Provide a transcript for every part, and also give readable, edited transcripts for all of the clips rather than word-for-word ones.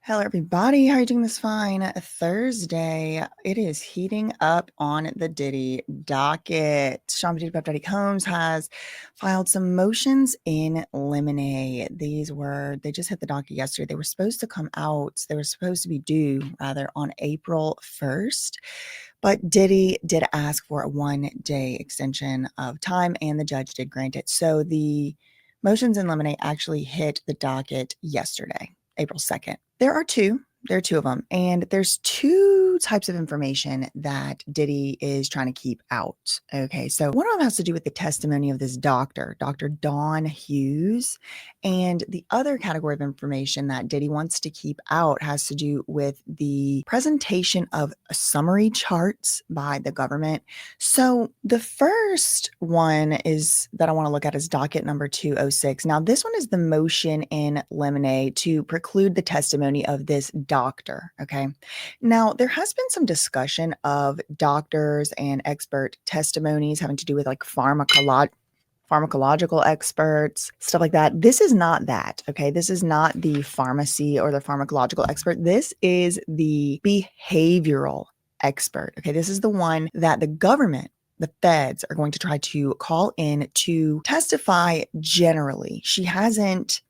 Hello, everybody. How are you doing this fine Thursday? It is heating up on the Diddy docket. Sean Diddy Combs has filed some motions in limine. They just hit the docket yesterday. They were supposed to come out. They were supposed to be due, rather, on April 1st. But Diddy did ask for a 1-day extension of time, and the judge did grant it. So the motions in limine actually hit the docket yesterday, April 2nd. There are two of them, and there's two types of information that Diddy is trying to keep out. Okay, so one of them has to do with the testimony of this doctor, Dr. Dawn Hughes, and the other category of information that Diddy wants to keep out has to do with the presentation of summary charts by the government. So the first one is that I want to look at is docket number 206. Now, this one is the motion in limine to preclude the testimony of this doctor. Okay. Now, there has been some discussion of doctors and expert testimonies having to do with like pharmacological experts, stuff like that. This is not that. Okay. This is not the pharmacy or the pharmacological expert. This is the behavioral expert. Okay. This is the one that the government, the feds, are going to try to call in to testify generally. She hasn't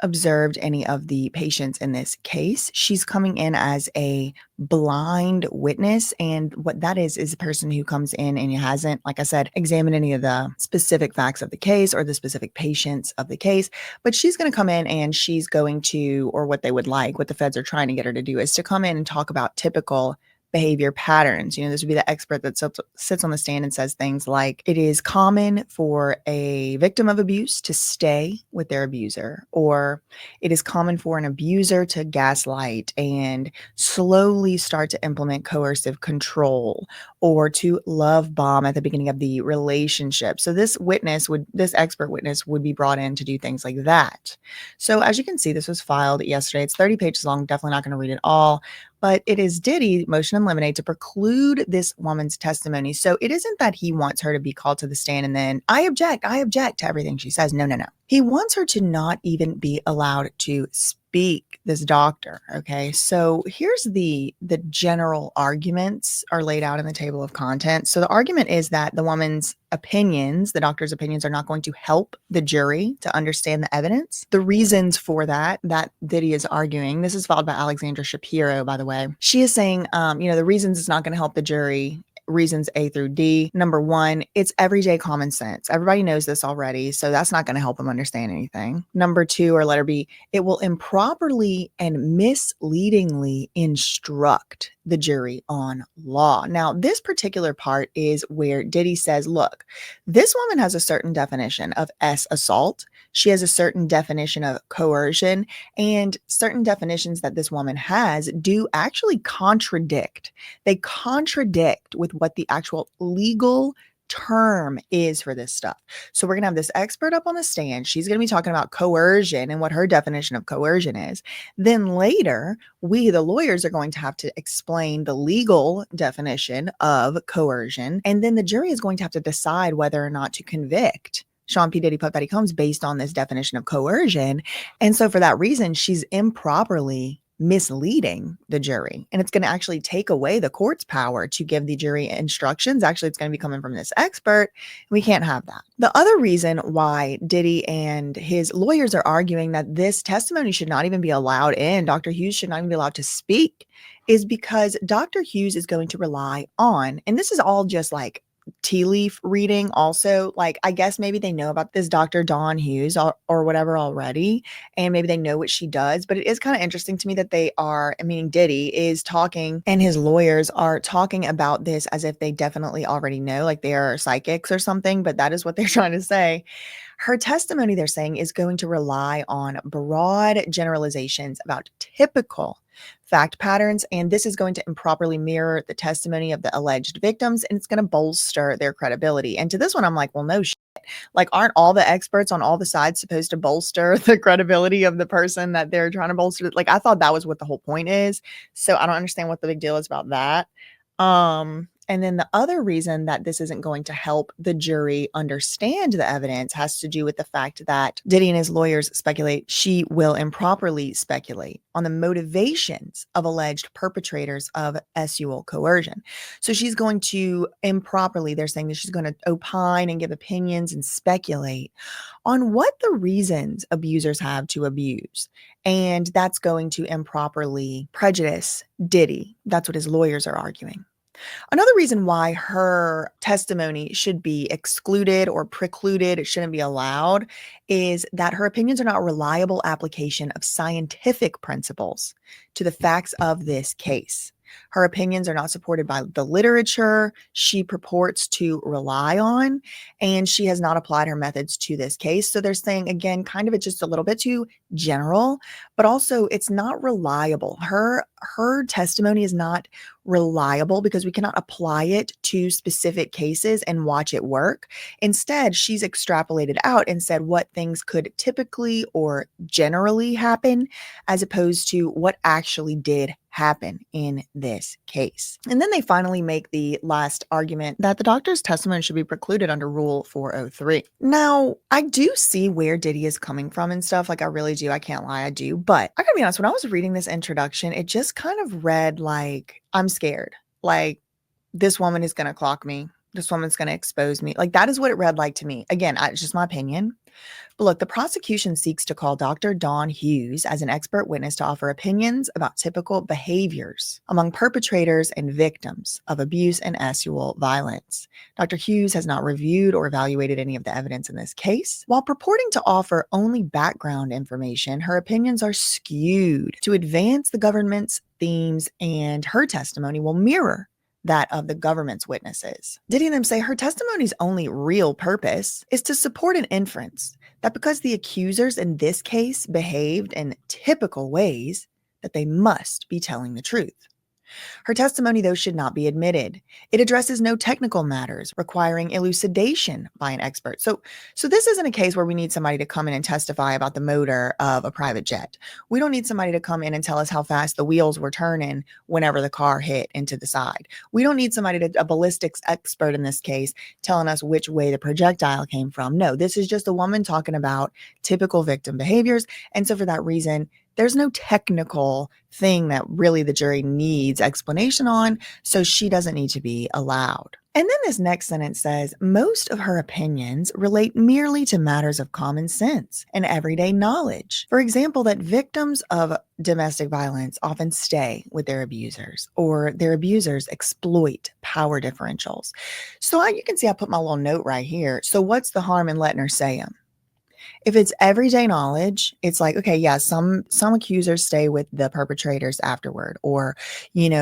observed any of the patients in this case. She's coming in as a blind witness. And what that is a person who comes in and hasn't, like I said, examined any of the specific facts of the case or the specific patients of the case. But she's going to come in and she's going to, or what they would like, what the feds are trying to get her to do is to come in and talk about typical behavior patterns. This would be the expert that sits on the stand and says things like, it is common for a victim of abuse to stay with their abuser, or it is common for an abuser to gaslight and slowly start to implement coercive control, or to love bomb at the beginning of the relationship. So this expert witness would be brought in to do things like that. So as you can see, this was filed yesterday. It's 30 pages long. Definitely not going to read it all. But it is Diddy motion in limine to preclude this woman's testimony. So it isn't that he wants her to be called to the stand and then I object to everything she says. No. He wants her to not even be allowed to speak, this doctor. Okay. So here's the general arguments are laid out in the table of contents. So the argument is that the woman's opinions, the doctor's opinions, are not going to help the jury to understand the evidence. The reasons for that Diddy is arguing, this is followed by Alexandra Shapiro, by the way. She is saying, the reasons it's not going to help the jury, reasons A through D. Number one, it's everyday common sense. Everybody knows this already, so that's not going to help them understand anything. Number two, or letter B, it will improperly and misleadingly instruct the jury on law. Now, this particular part is where Diddy says, look, this woman has a certain definition of assault. She has a certain definition of coercion, and certain definitions that this woman has do actually contradict. They contradict with what the actual legal term is for this stuff. So we're going to have this expert up on the stand. She's going to be talking about coercion and what her definition of coercion is. Then later, we, the lawyers, are going to have to explain the legal definition of coercion. And then the jury is going to have to decide whether or not to convict Sean P. Diddy Puff Daddy Combs based on this definition of coercion. And so for that reason, she's improperly misleading the jury, and it's going to actually take away the court's power to give the jury instructions. Actually, it's going to be coming from this expert. We can't have that. The other reason why Diddy and his lawyers are arguing that this testimony should not even be allowed in, Dr. Hughes should not even be allowed to speak, is because Dr. Hughes is going to rely on, and this is all just like tea leaf reading also, like I guess maybe they know about this Dr. Dawn Hughes or whatever already, and maybe they know what she does. But it is kind of interesting to me that meaning Diddy is talking and his lawyers are talking about this as if they definitely already know, like they are psychics or something, but that is what they're trying to say. Her testimony, they're saying, is going to rely on broad generalizations about typical fact patterns, and this is going to improperly mirror the testimony of the alleged victims, and it's going to bolster their credibility. And to this one, I'm like, well, no shit. Like, aren't all the experts on all the sides supposed to bolster the credibility of the person that they're trying to bolster? Like, I thought that was what the whole point is. So I don't understand what the big deal is about that. And then the other reason that this isn't going to help the jury understand the evidence has to do with the fact that Diddy and his lawyers speculate she will improperly speculate on the motivations of alleged perpetrators of sexual coercion. So she's going to improperly, they're saying that she's going to opine and give opinions and speculate on what the reasons abusers have to abuse. And that's going to improperly prejudice Diddy. That's what his lawyers are arguing. Another reason why her testimony should be excluded or precluded, it shouldn't be allowed, is that her opinions are not a reliable application of scientific principles to the facts of this case. Her opinions are not supported by the literature she purports to rely on, and she has not applied her methods to this case. So they're saying, again, kind of it's just a little bit too general, but also it's not reliable. Her testimony is not reliable because we cannot apply it to specific cases and watch it work. Instead, she's extrapolated out and said what things could typically or generally happen as opposed to what actually did happen in this case. And then they finally make the last argument that the doctor's testimony should be precluded under Rule 403. Now, I do see where Diddy is coming from and stuff. Like, I really do. I can't lie, I do. But I gotta be honest, when I was reading this introduction, it just kind of read like, I'm scared. Like, this woman is going to clock me. This woman's going to expose me. Like, that is what it read like to me. Again, it's just my opinion. But look, the prosecution seeks to call Dr. Dawn Hughes as an expert witness to offer opinions about typical behaviors among perpetrators and victims of abuse and sexual violence. Dr. Hughes has not reviewed or evaluated any of the evidence in this case. While purporting to offer only background information, her opinions are skewed to advance the government's themes, and her testimony will mirror that of the government's witnesses. Diddy and them say her testimony's only real purpose is to support an inference that because the accusers in this case behaved in typical ways, that they must be telling the truth. Her testimony, though, should not be admitted. It addresses no technical matters requiring elucidation by an expert. So this isn't a case where we need somebody to come in and testify about the motor of a private jet. We don't need somebody to come in and tell us how fast the wheels were turning whenever the car hit into the side. We don't need a ballistics expert in this case, telling us which way the projectile came from. No, this is just a woman talking about typical victim behaviors. And so for that reason, there's no technical thing that really the jury needs explanation on, so she doesn't need to be allowed. And then this next sentence says, most of her opinions relate merely to matters of common sense and everyday knowledge. For example, that victims of domestic violence often stay with their abusers, or their abusers exploit power differentials. So you can see I put my little note right here. So what's the harm in letting her say them? If it's everyday knowledge, it's like, okay, yeah, some accusers stay with the perpetrators afterward, or,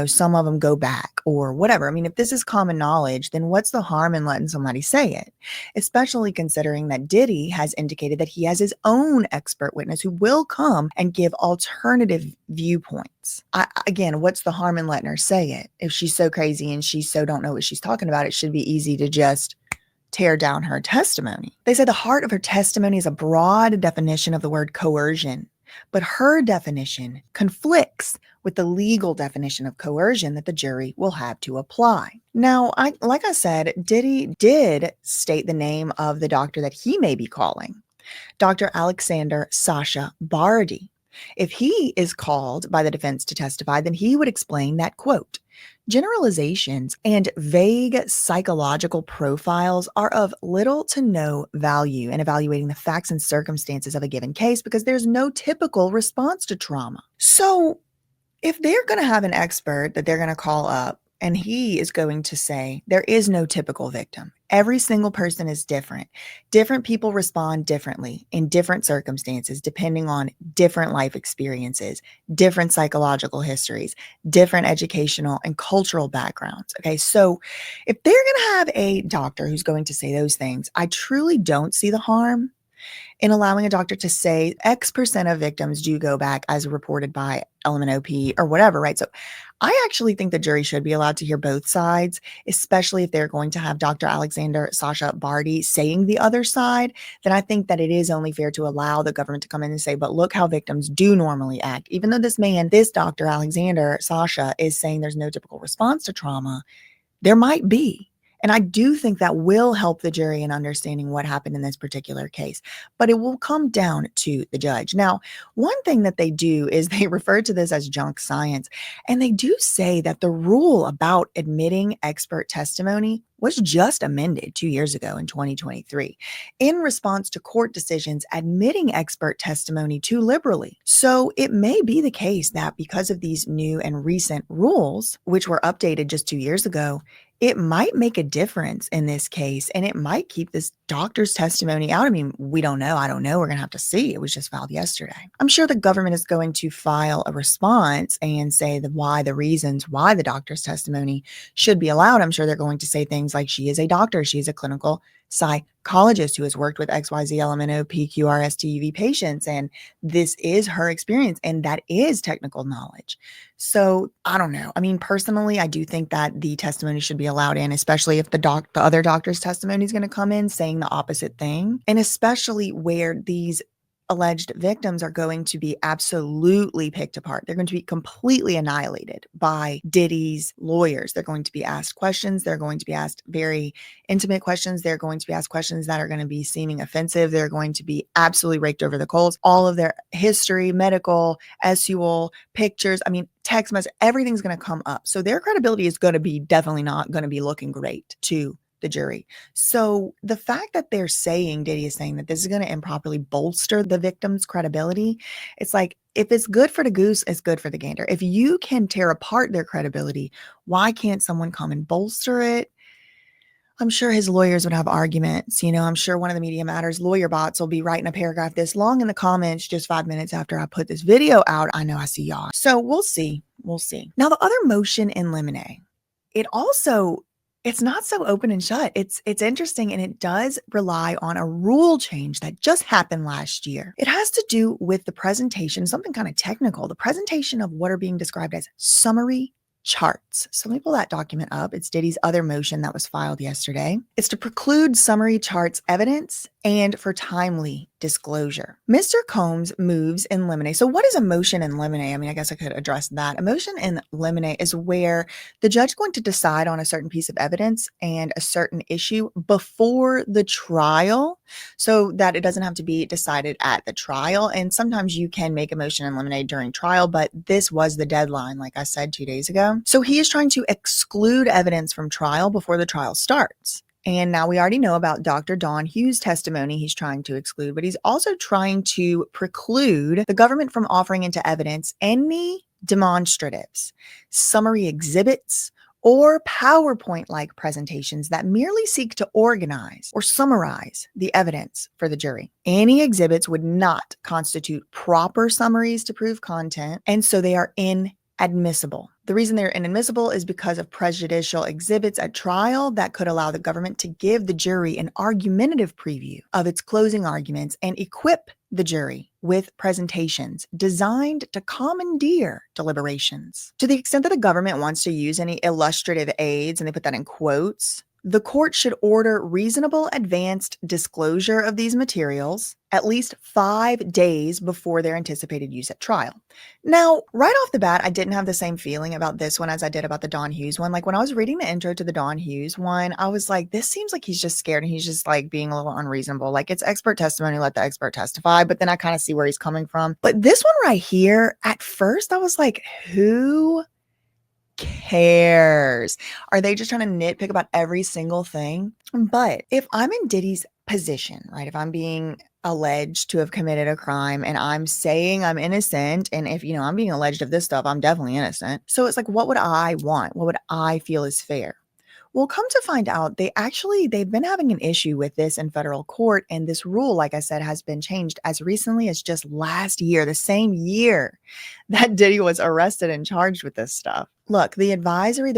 some of them go back or whatever. I mean, if this is common knowledge, then what's the harm in letting somebody say it? Especially considering that Diddy has indicated that he has his own expert witness who will come and give alternative viewpoints. Again, what's the harm in letting her say it? If she's so crazy and she so don't know what she's talking about, it should be easy to just tear down her testimony. They say the heart of her testimony is a broad definition of the word coercion, but her definition conflicts with the legal definition of coercion that the jury will have to apply. Now, like I said, Diddy did state the name of the doctor that he may be calling, Dr. Alexander Sasha Bardi. If he is called by the defense to testify, then he would explain that, quote, generalizations and vague psychological profiles are of little to no value in evaluating the facts and circumstances of a given case because there's no typical response to trauma. So if they're going to have an expert that they're going to call up and he is going to say there is no typical victim, every single person is different. Different people respond differently in different circumstances, depending on different life experiences, different psychological histories, different educational and cultural backgrounds. Okay, so if they're going to have a doctor who's going to say those things, I truly don't see the harm in allowing a doctor to say X percent of victims do go back as reported by LMNOP or whatever, right? So I actually think the jury should be allowed to hear both sides, especially if they're going to have Dr. Alexander Sasha Bardi saying the other side. Then I think that it is only fair to allow the government to come in and say, but look how victims do normally act. Even though this Dr. Alexander Sasha is saying there's no typical response to trauma, There might be. And I do think that will help the jury in understanding what happened in this particular case, but it will come down to the judge. Now, one thing that they do is they refer to this as junk science, and they do say that the rule about admitting expert testimony was just amended 2 years ago in 2023 in response to court decisions admitting expert testimony too liberally. So it may be the case that because of these new and recent rules, which were updated just 2 years ago, it might make a difference in this case, and it might keep this doctor's testimony out. I mean, we don't know. I don't know. We're going to have to see. It was just filed yesterday. I'm sure the government is going to file a response and say the reasons why the doctor's testimony should be allowed. I'm sure they're going to say things like she is a doctor, she's a clinical psychologist who has worked with XYZ LMNO PQRS patients, and this is her experience, and that is technical knowledge. So I don't know. I mean, personally, I do think that the testimony should be allowed in, especially if the other doctor's testimony is going to come in saying the opposite thing, and especially where these alleged victims are going to be absolutely picked apart. They're going to be completely annihilated by Diddy's lawyers. They're going to be asked questions. They're going to be asked very intimate questions. They're going to be asked questions that are going to be seeming offensive. They're going to be absolutely raked over the coals. All of their history, medical, SUL, pictures, I mean, text message, everything's going to come up. So their credibility is going to be definitely not going to be looking great to the jury. So the fact that Diddy is saying that this is going to improperly bolster the victim's credibility, it's like, if it's good for the goose, it's good for the gander. If you can tear apart their credibility, why can't someone come and bolster it? I'm sure his lawyers would have arguments. I'm sure one of the Media Matters lawyer bots will be writing a paragraph this long in the comments just 5 minutes after I put this video out. I know I see y'all. So we'll see. We'll see. Now, the other motion in limine, it's not so open and shut. It's interesting, and it does rely on a rule change that just happened last year. It has to do with the presentation, something kind of technical, the presentation of what are being described as summary charts. So let me pull that document up. It's Diddy's other motion that was filed yesterday. It's to preclude summary charts evidence and for timely disclosure. Mr. Combs moves in limine. So what is a motion in limine? I mean, I guess I could address that. A motion in limine is where the judge is going to decide on a certain piece of evidence and a certain issue before the trial so that it doesn't have to be decided at the trial. And sometimes you can make a motion in limine during trial, but this was the deadline, like I said 2 days ago. So he is trying to exclude evidence from trial before the trial starts. And now we already know about Dr. Don Hughes' testimony he's trying to exclude, but he's also trying to preclude the government from offering into evidence any demonstratives, summary exhibits, or PowerPoint-like presentations that merely seek to organize or summarize the evidence for the jury. Any exhibits would not constitute proper summaries to prove content, and so they are inadmissible. The reason they're inadmissible is because of prejudicial exhibits at trial that could allow the government to give the jury an argumentative preview of its closing arguments and equip the jury with presentations designed to commandeer deliberations. To the extent that the government wants to use any illustrative aids, and they put that in quotes, the court should order reasonable advanced disclosure of these materials at least 5 days before their anticipated use at trial. Now, right off the bat, I didn't have the same feeling about this one as I did about the Don Hughes one. Like when I was reading the intro to the Don Hughes one, I was like, this seems like he's just scared and he's just like being a little unreasonable. Like it's expert testimony, let the expert testify. But then I kind of see where he's coming from. But this one right here, at first I was like, who cares? Are they just trying to nitpick about every single thing? But if I'm in Diddy's position, right, if I'm being alleged to have committed a crime and I'm saying I'm innocent, and if I'm being alleged of this stuff, I'm definitely innocent. So it's like, what would I want? What would I feel is fair? Well, come to find out, they've been having an issue with this in federal court, and this rule, like I said, has been changed as recently as just last year, the same year that Diddy was arrested and charged with this stuff. Look, the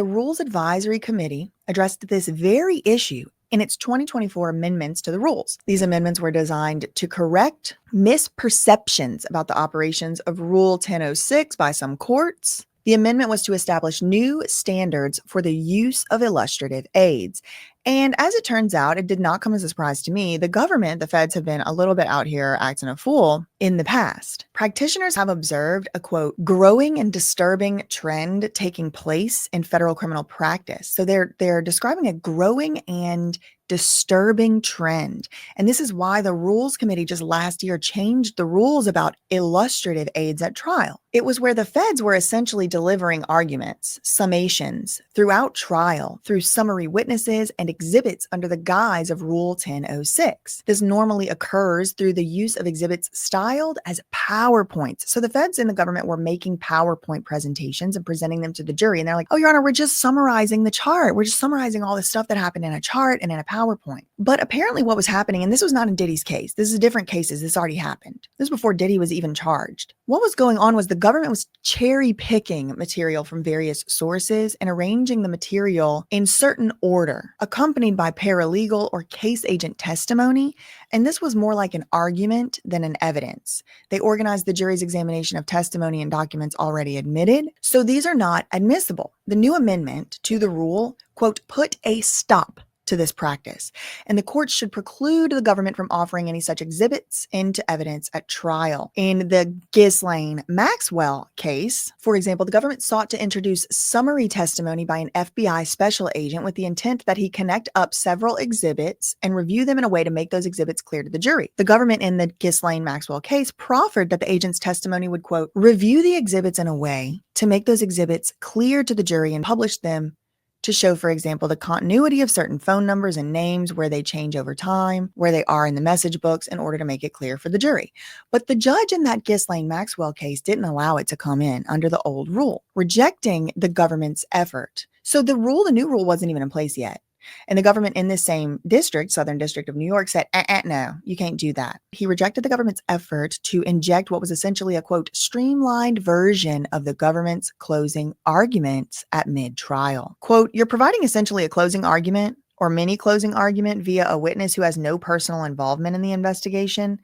Rules Advisory Committee addressed this very issue in its 2024 amendments to the rules. These amendments were designed to correct misperceptions about the operations of Rule 1006 by some courts. The amendment was to establish new standards for the use of illustrative aids. And as it turns out, it did not come as a surprise to me. The government, the feds, have been a little bit out here acting a fool in the past. Practitioners have observed a quote, growing and disturbing trend taking place in federal criminal practice. So they're describing a growing and disturbing trend. And this is why the Rules Committee just last year changed the rules about illustrative aids at trial. It was where the feds were essentially delivering arguments, summations throughout trial through summary witnesses and exhibits under the guise of Rule 1006. This normally occurs through the use of exhibits styled as PowerPoints. So the feds and the government were making PowerPoint presentations and presenting them to the jury. And they're like, oh, Your Honor, we're just summarizing the chart. We're just summarizing all the stuff that happened in a chart and in a PowerPoint. But apparently what was happening, and this was not in Diddy's case, this is different cases, this already happened. This was before Diddy was even charged. What was going on was the government was cherry picking material from various sources and arranging the material in certain order, accompanied by paralegal or case agent testimony. And this was more like an argument than an evidence. They organized the jury's examination of testimony and documents already admitted. So these are not admissible. The new amendment to the rule, quote, put a stop to this practice, and the court should preclude the government from offering any such exhibits into evidence at trial. In the Ghislaine-Maxwell case, for example, the government sought to introduce summary testimony by an FBI special agent with the intent that he connect up several exhibits and review them in a way to make those exhibits clear to the jury. The government in the Ghislaine-Maxwell case proffered that the agent's testimony would, quote, review the exhibits in a way to make those exhibits clear to the jury and publish them to show, for example, the continuity of certain phone numbers and names, where they change over time, where they are in the message books, in order to make it clear for the jury. But the judge in that Ghislaine-Maxwell case didn't allow it to come in under the old rule, rejecting the government's effort. So the new rule wasn't even in place yet. And the government in this same district, Southern District of New York, said, no, you can't do that. He rejected the government's effort to inject what was essentially a, quote, streamlined version of the government's closing arguments at mid-trial. Quote, you're providing essentially a closing argument or mini closing argument via a witness who has no personal involvement in the investigation.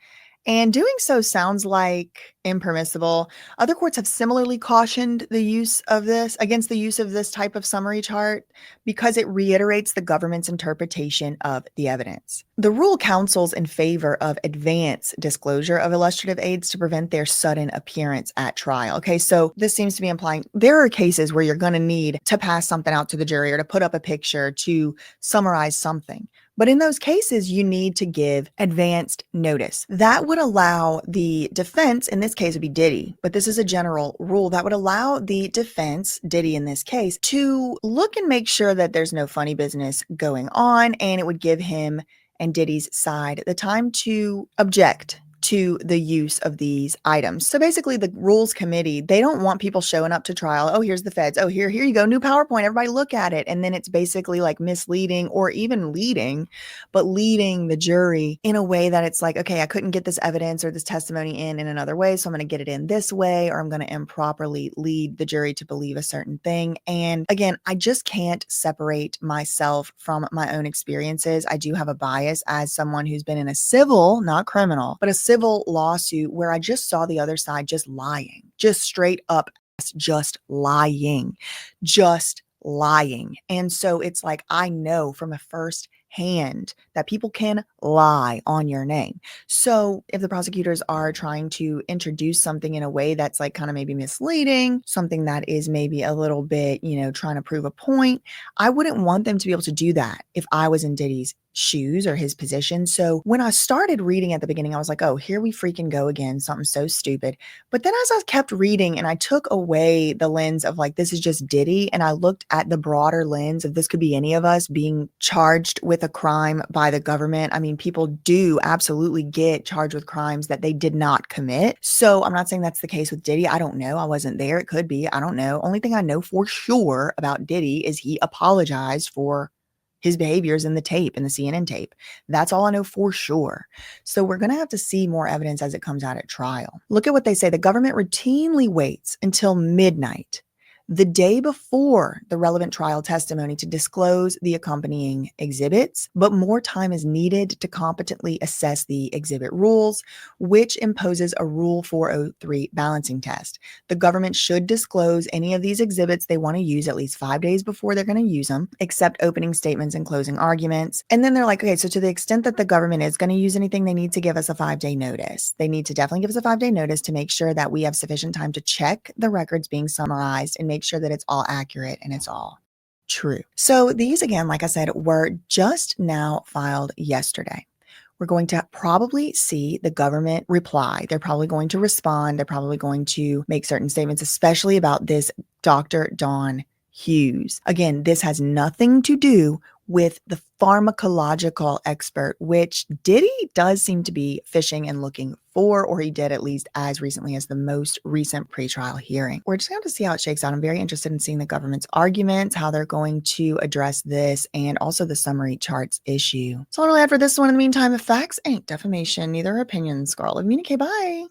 And doing so sounds like impermissible. Other courts have similarly cautioned against the use of this type of summary chart because it reiterates the government's interpretation of the evidence. The rule counsels in favor of advance disclosure of illustrative aids to prevent their sudden appearance at trial. Okay, so this seems to be implying there are cases where you're going to need to pass something out to the jury or to put up a picture to summarize something. But in those cases, you need to give advanced notice. That would allow the defense, in this case would be Diddy, but this is a general rule that would allow the defense, Diddy in this case, to look and make sure that there's no funny business going on, and it would give him and Diddy's side the time to object to the use of these items. So basically the rules committee, they don't want people showing up to trial. Oh, here's the feds. Oh, here you go. New PowerPoint. Everybody look at it. And then it's basically like misleading or even leading the jury in a way that it's like, okay, I couldn't get this evidence or this testimony in another way. So I'm going to get it in this way, or I'm going to improperly lead the jury to believe a certain thing. And again, I just can't separate myself from my own experiences. I do have a bias as someone who's been in a civil, not criminal, but a civil lawsuit where I just saw the other side just lying, just straight up, just lying. And so it's like, I know from a first hand that people can lie on your name. So if the prosecutors are trying to introduce something in a way that's like kind of maybe misleading, something that is maybe a little bit, trying to prove a point, I wouldn't want them to be able to do that if I was in Diddy's shoes or his position. So when I started reading at the beginning, I was like, oh, here we freaking go again, something so stupid. But then as I kept reading and I took away the lens of like, this is just Diddy, and I looked at the broader lens of this could be any of us being charged with a crime by the government. I mean, people do absolutely get charged with crimes that they did not commit. So I'm not saying that's the case with Diddy. I don't know. I wasn't there. It could be. I don't know. Only thing I know for sure about Diddy is he apologized for his behaviors in the tape, in the CNN tape. That's all I know for sure. So we're going to have to see more evidence as it comes out at trial. Look at what they say. The government routinely waits until midnight, the day before the relevant trial testimony to disclose the accompanying exhibits, but more time is needed to competently assess the exhibit rules, which imposes a Rule 403 balancing test. The government should disclose any of these exhibits they want to use at least 5 days before they're going to use them, except opening statements and closing arguments. And then they're like, okay, so to the extent that the government is going to use anything, they need to give us a 5-day notice. They need to definitely give us a 5-day notice to make sure that we have sufficient time to check the records being summarized and make sure that it's all accurate and it's all true. So these, again, like I said, were just now filed yesterday. We're going to probably see the government reply. They're probably going to respond. They're probably going to make certain statements, especially about this Dr. Dawn Hughes. Again, this has nothing to do with the pharmacological expert, which Diddy does seem to be fishing and looking for, or he did at least as recently as the most recent pretrial hearing. We're just going to have to see how it shakes out. I'm very interested in seeing the government's arguments, how they're going to address this, and also the summary charts issue. So all I had for this one. In the meantime, if facts ain't defamation, neither are opinions. Squirrel of Communicate. Bye.